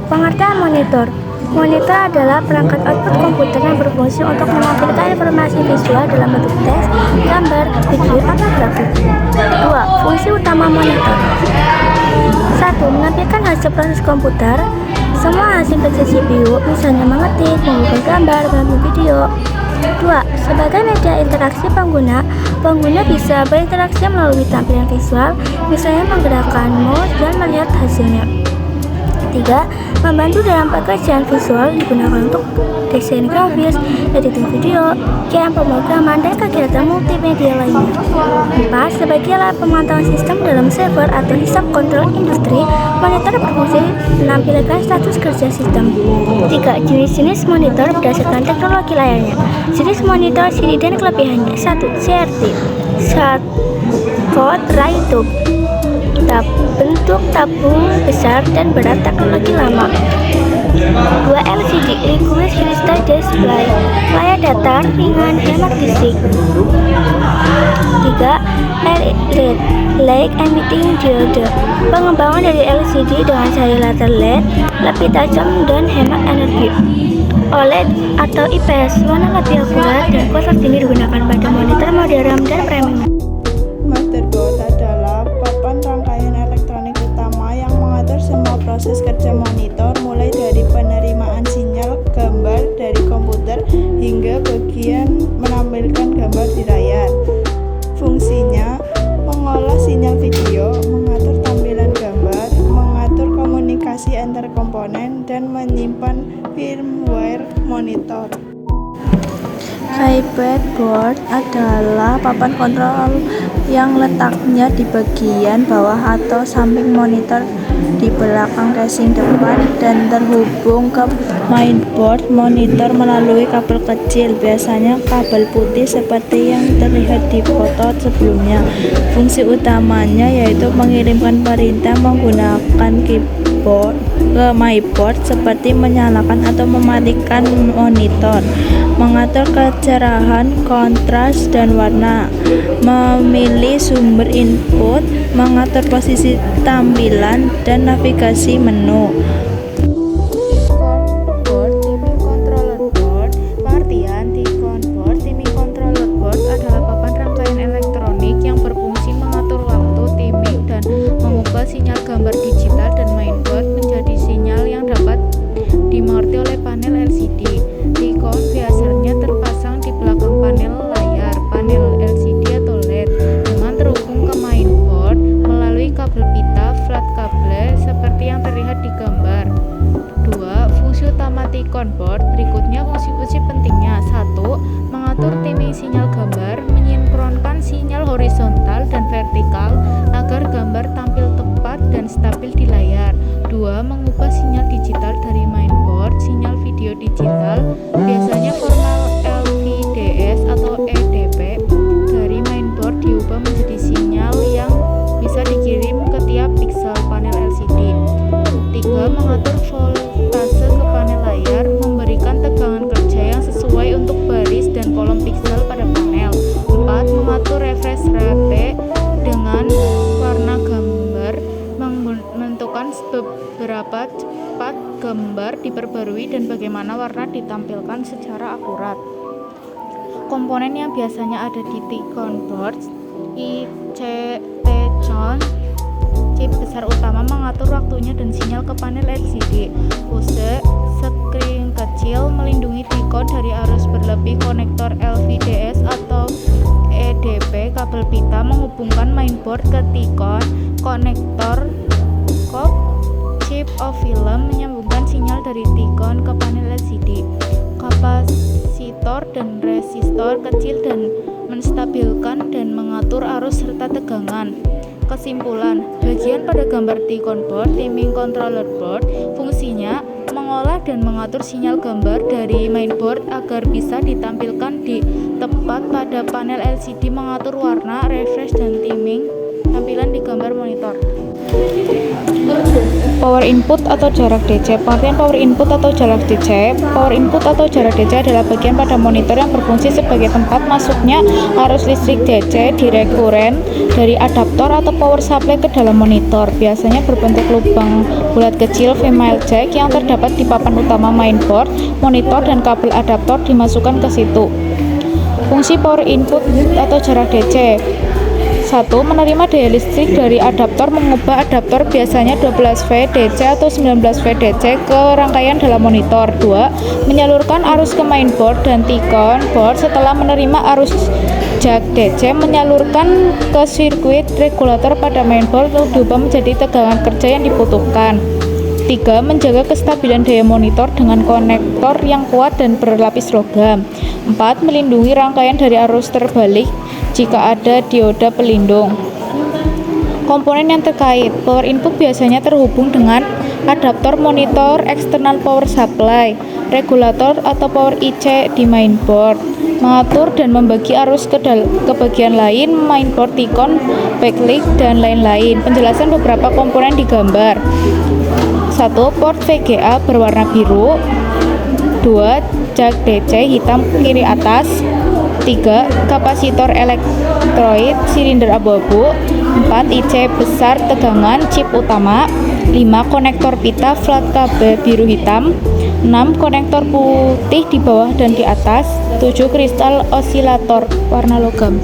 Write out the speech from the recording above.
Pengertian monitor. Monitor adalah perangkat output komputer yang berfungsi untuk menampilkan informasi visual dalam bentuk teks, gambar, video, atau grafik. 2. Fungsi utama monitor. 1. Menampilkan hasil proses komputer. Semua hasil kerja CPU, misalnya mengetik, membuka gambar, mengambil video. 2. Sebagai media interaksi pengguna, pengguna bisa berinteraksi melalui tampilan visual, misalnya menggerakkan mouse dan melihat hasilnya. 3. Membantu dalam pekerjaan visual digunakan untuk desain grafis, editing video, game, pemrograman, dan kegiatan multimedia lainnya. 4. Sebagai alat pemantauan sistem dalam server atau hisap kontrol industri, monitor berfungsi menampilkan status kerja sistem. 3. Jenis-jenis monitor berdasarkan teknologi layarnya. Jenis monitor, ciri dan kelebihannya. 1. CRT Short Ray Tube, bentuk tabung besar dan berat, teknologi lama. 2. LCD Liquid Crystal Display, layar datar, ringan, hemat listrik. 3. LED Light Emitting Diode, pengembangan dari LCD dengan cahaya latar LED lebih tajam dan hemat energi. OLED atau IPS, warna lebih akurat dan kualitas tinggi, digunakan pada monitor modern dan premium. Motherboard adalah papan rangkaian elektronik utama yang mengatur semua proses kerja monitor, mulai dari penerimaan sinyal gambar dari komputer hingga bagian menampilkan gambar di layar. Fungsinya mengolah sinyal video, mengatur tampilan gambar, mengatur komunikasi antar komponen, dan menyimpan firmware monitor. Keyboard board adalah papan kontrol yang letaknya di bagian bawah atau samping monitor di belakang casing depan dan terhubung ke mainboard monitor melalui kabel kecil, biasanya kabel putih seperti yang terlihat di foto sebelumnya. Fungsi utamanya yaitu mengirimkan perintah menggunakan keyboard ke mainboard seperti menyalakan atau mematikan monitor, mengatur kecerahan, kontras, dan warna, memilih sumber input, mengatur posisi tampilan, dan navigasi menu. Board, timing controller board. Pengertian Ticon board, timing controller board adalah papan rangkaian elektronik yang berfungsi mengatur waktu, timing, dan mengubah sinyal gambar digital dan mainboard menjadi sinyal yang dapat dimengerti oleh panel LCD. Ticon biasanya terpasang di belakang panel layar, panel LCD atau LED, dengan terhubung ke mainboard melalui kabel pita flat kabel seperti yang terlihat di gambar. 2. Fungsi utama Ticon board. Berikutnya fungsi-fungsi pentingnya. 1. Mengatur timing sinyal gambar, menyinkronkan sinyal horizontal dan vertikal agar gambar tampil tepat dan stabil di layar. 2. Mengubah sinyal digital dari mainboard, sinyal video digital, biasanya format LVDS atau EDP, dari mainboard diubah menjadi sinyal yang bisa dikirim ke tiap piksel panel LCD. 3. Mengatur voltase ke panel layar, memberikan tegangan kerja yang sesuai untuk baris dan kolom piksel pada panel. 4. Mengatur refresh rate dengan warna gambar, menentukan beberapa cepat gambar diperbarui dan bagaimana warna ditampilkan secara akurat. Komponen yang biasanya ada di Ticon board: Ticon chip besar utama mengatur waktunya dan sinyal ke panel LCD. Fuse screen kecil melindungi Ticon dari arus berlebih. Konektor LVDS atau EDP kabel pita menghubungkan mainboard ke Ticon. Konektor COP chip of film menyambungkan sinyal dari Ticon ke panel LCD. Kapasitor dan resistor kecil dan menstabilkan dan mengatur arus serta tegangan. Kesimpulan, bagian pada gambar Ticon board, timing controller board, fungsinya mengolah dan mengatur sinyal gambar dari mainboard agar bisa ditampilkan di tepat pada panel LCD, mengatur warna, refresh, dan timing tampilan di gambar monitor. Power input atau jarak DC. Pengertian power input atau jarak DC. Power input atau jarak DC adalah bagian pada monitor yang berfungsi sebagai tempat masuknya arus listrik DC di rekuren dari adaptor atau power supply ke dalam monitor. Biasanya berbentuk lubang bulat kecil female jack yang terdapat di papan utama mainboard, monitor, dan kabel adaptor dimasukkan ke situ. Fungsi power input atau jarak DC. 1. Menerima daya listrik dari adaptor, mengubah adaptor biasanya 12V DC atau 19V DC ke rangkaian dalam monitor. 2. Menyalurkan arus ke mainboard dan T-con board setelah menerima arus jack DC, menyalurkan ke sirkuit regulator pada mainboard untuk diubah menjadi tegangan kerja yang dibutuhkan. 3. Menjaga kestabilan daya monitor dengan konektor yang kuat dan berlapis logam. 4. Melindungi rangkaian dari arus terbalik jika ada dioda pelindung. Komponen yang terkait. Power input biasanya terhubung dengan adaptor monitor, external power supply, regulator atau power IC di mainboard, mengatur dan membagi arus ke bagian lain, mainboard, T-con, backlight, dan lain-lain. Penjelasan beberapa komponen digambar. 1. Port VGA berwarna biru. 2. Jack DC hitam kiri atas. 3. Kapasitor elektroid silinder abu-abu. 4. IC besar tegangan chip utama. 5. Konektor pita flat kabel biru hitam. 6. Konektor putih di bawah dan di atas. 7. Kristal osilator warna logam.